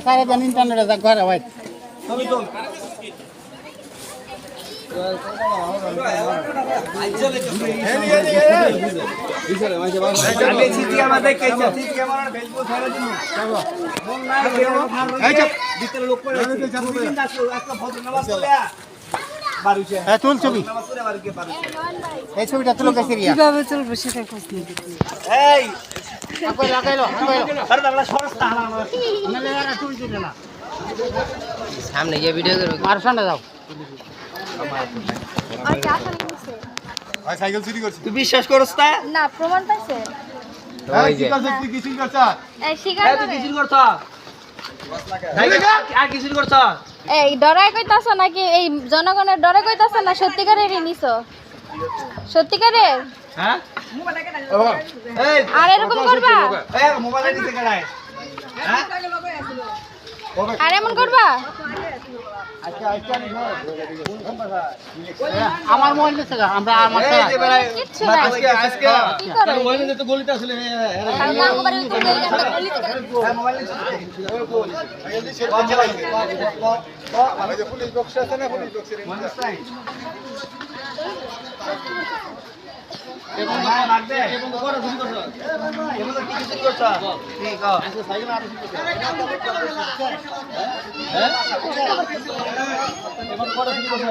সারাদিন ইন্টারনেটে যা ঘরে ভাই তুল ছবি এই ছবিটা তুলো গেছে কিভাবে চলবে সেটা সামনে গিয়ে ভিডিও করব আর সামনে যাও সাইকেল চুরি করছিস তুই বিশ্বাস করছ না না প্রমাণ পাইছে তুই কি চুরি করছ এই স্বীকার তুই করে কি চুরি করছ আর কি চুরি করছ এই ডরাই কইতাছ নাকি এই জনগণের ডরে কইতাছ না সত্যিকারেরই নিছো সত্যিকারের হ্যাঁ এই আর এরকম করবা এই মোবাইল নিতে গড়ায় হ্যাঁ আর এমন করবা আমার মোবাইল নিছে আমরা আমার কিচ্ছু না আজকে কি করো মোবাইল নিতে তো গলিতে আসলে কালকে আমার বাড়ি উঠে গেলে আমরা গলি থেকে মোবাইল নিতে পুলিশ বক্স আছে না পুলিশ বক্সের এখন ভাগ দে এখন তো করে চুরি করছ এখন তো কি চুরি করছ ঠিক আছে সাইকেল আর চুরি করছ হ্যাঁ এখন করে চুরি করছ